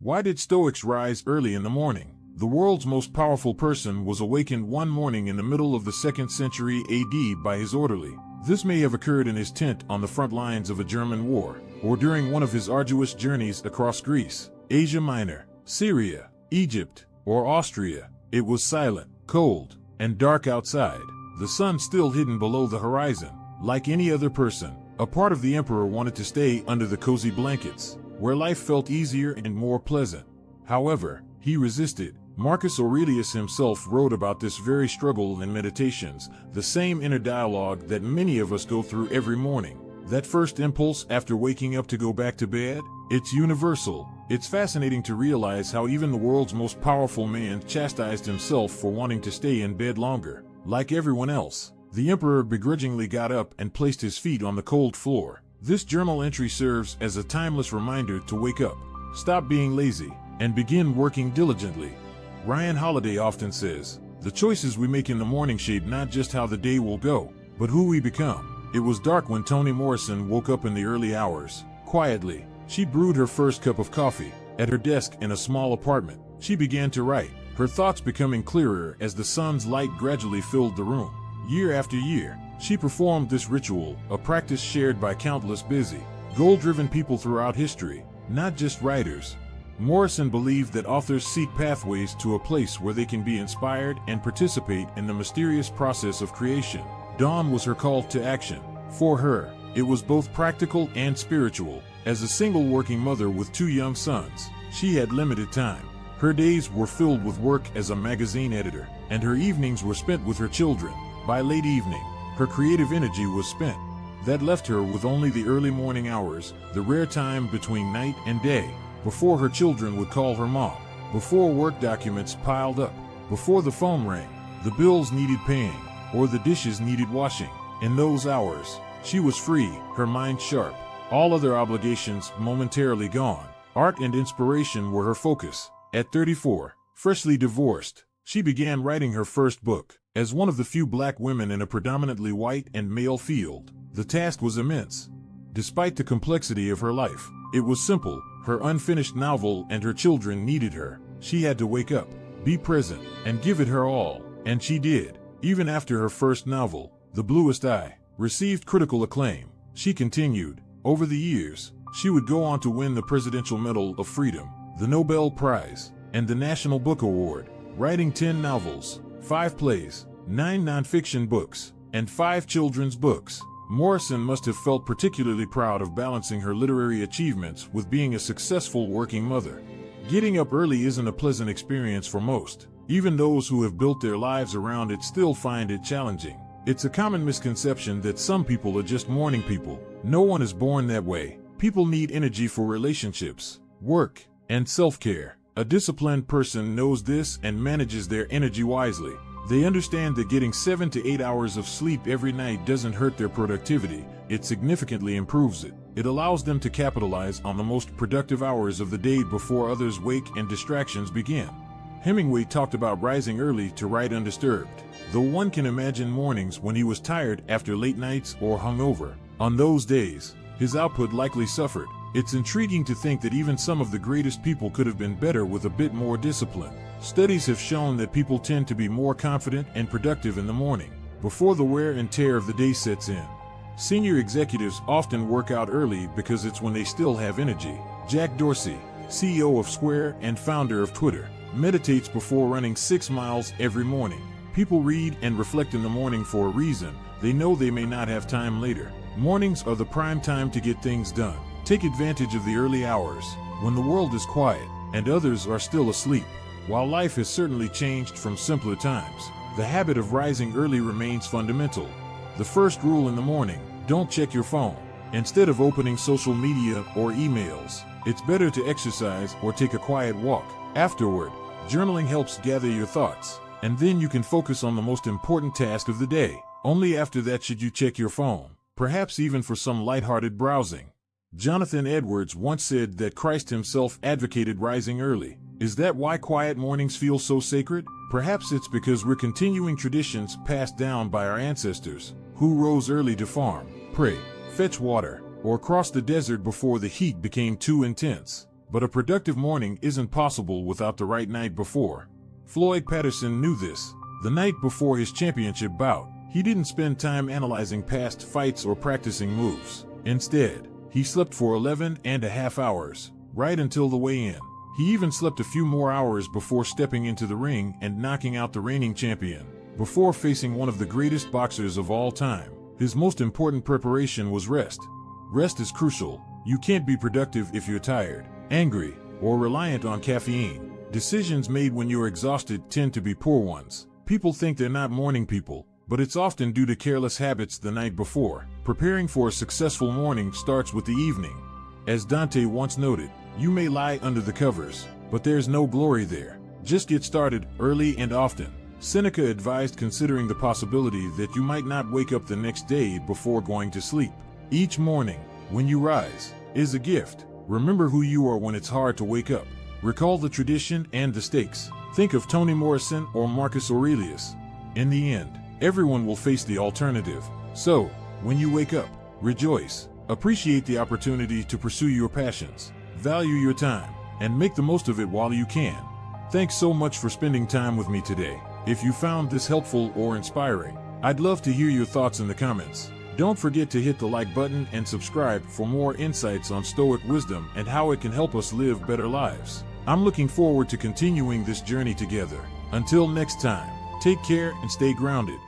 Why did Stoics rise early in the morning? The world's most powerful person was awakened one morning in the middle of the 2nd century AD by his orderly. This may have occurred in his tent on the front lines of a German war, or during one of his arduous journeys across Greece, Asia Minor, Syria, Egypt, or Austria. It was silent, cold, and dark outside, the sun still hidden below the horizon. Like any other person, a part of the emperor wanted to stay under the cozy blankets, where life felt easier and more pleasant. However, he resisted. Marcus Aurelius himself wrote about this very struggle in Meditations, the same inner dialogue that many of us go through every morning. That first impulse after waking up to go back to bed? It's universal. It's fascinating to realize how even the world's most powerful man chastised himself for wanting to stay in bed longer. Like everyone else, the emperor begrudgingly got up and placed his feet on the cold floor. This journal entry serves as a timeless reminder to wake up, stop being lazy, and begin working diligently. Ryan Holiday often says, "The choices we make in the morning shape not just how the day will go, but who we become." It was dark when Toni Morrison woke up in the early hours. Quietly, she brewed her first cup of coffee. At her desk in a small apartment, she began to write, her thoughts becoming clearer as the sun's light gradually filled the room. Year after year, she performed this ritual, a practice shared by countless busy, goal-driven people throughout history, not just writers. Morrison believed that authors seek pathways to a place where they can be inspired and participate in the mysterious process of creation. Dawn was her call to action. For her, it was both practical and spiritual. As a single working mother with 2 young sons, she had limited time. Her days were filled with work as a magazine editor, and her evenings were spent with her children. By late evening, her creative energy was spent. That left her with only the early morning hours, the rare time between night and day, before her children would call her mom, before work documents piled up, before the phone rang, the bills needed paying, or the dishes needed washing. In those hours, she was free, her mind sharp, all other obligations momentarily gone. Art and inspiration were her focus. At 34, freshly divorced, she began writing her first book. As one of the few black women in a predominantly white and male field, the task was immense. Despite the complexity of her life, it was simple. Her unfinished novel and her children needed her. She had to wake up, be present, and give it her all. And she did. Even after her first novel, The Bluest Eye, received critical acclaim, she continued. Over the years, she would go on to win the Presidential Medal of Freedom, the Nobel Prize, and the National Book Award, writing 10 novels, 5 plays, 9 nonfiction books, and 5 children's books. Morrison must have felt particularly proud of balancing her literary achievements with being a successful working mother. Getting up early isn't a pleasant experience for most. Even those who have built their lives around it still find it challenging. It's a common misconception that some people are just morning people. No one is born that way. People need energy for relationships, work, and self-care. A disciplined person knows this and manages their energy wisely. They understand that getting 7 to 8 hours of sleep every night doesn't hurt their productivity, it significantly improves it. It allows them to capitalize on the most productive hours of the day before others wake and distractions begin. Hemingway talked about rising early to write undisturbed, though one can imagine mornings when he was tired after late nights or hungover. On those days, his output likely suffered. It's intriguing to think that even some of the greatest people could have been better with a bit more discipline. Studies have shown that people tend to be more confident and productive in the morning, before the wear and tear of the day sets in. Senior executives often work out early because it's when they still have energy. Jack Dorsey, CEO of Square and founder of Twitter, meditates before running 6 miles every morning. People read and reflect in the morning for a reason. They know they may not have time later. Mornings are the prime time to get things done. Take advantage of the early hours, when the world is quiet and others are still asleep. While life has certainly changed from simpler times, the habit of rising early remains fundamental. The first rule in the morning: don't check your phone. Instead of opening social media or emails, it's better to exercise or take a quiet walk. Afterward, journaling helps gather your thoughts, and then you can focus on the most important task of the day. Only after that should you check your phone, perhaps even for some lighthearted browsing. Jonathan Edwards once said that Christ himself advocated rising early. Is that why quiet mornings feel so sacred? Perhaps it's because we're continuing traditions passed down by our ancestors, who rose early to farm, pray, fetch water, or cross the desert before the heat became too intense. But a productive morning isn't possible without the right night before. Floyd Patterson knew this. The night before his championship bout, he didn't spend time analyzing past fights or practicing moves. Instead, he slept for 11.5 hours, right until the weigh-in. He even slept a few more hours before stepping into the ring and knocking out the reigning champion. Before facing one of the greatest boxers of all time, his most important preparation was rest. Rest is crucial. You can't be productive if you're tired, angry, or reliant on caffeine. Decisions made when you're exhausted tend to be poor ones. People think they're not morning people, but it's often due to careless habits the night before. Preparing for a successful morning starts with the evening. As Dante once noted, you may lie under the covers, but there's no glory there. Just get started early and often. Seneca advised considering the possibility that you might not wake up the next day before going to sleep. Each morning, when you rise, is a gift. Remember who you are when it's hard to wake up. Recall the tradition and the stakes. Think of Toni Morrison or Marcus Aurelius. In the end, everyone will face the alternative. So, when you wake up, rejoice. Appreciate the opportunity to pursue your passions. Value your time, and make the most of it while you can. Thanks so much for spending time with me today. If you found this helpful or inspiring, I'd love to hear your thoughts in the comments. Don't forget to hit the like button and subscribe for more insights on Stoic wisdom and how it can help us live better lives. I'm looking forward to continuing this journey together. Until next time, take care and stay grounded.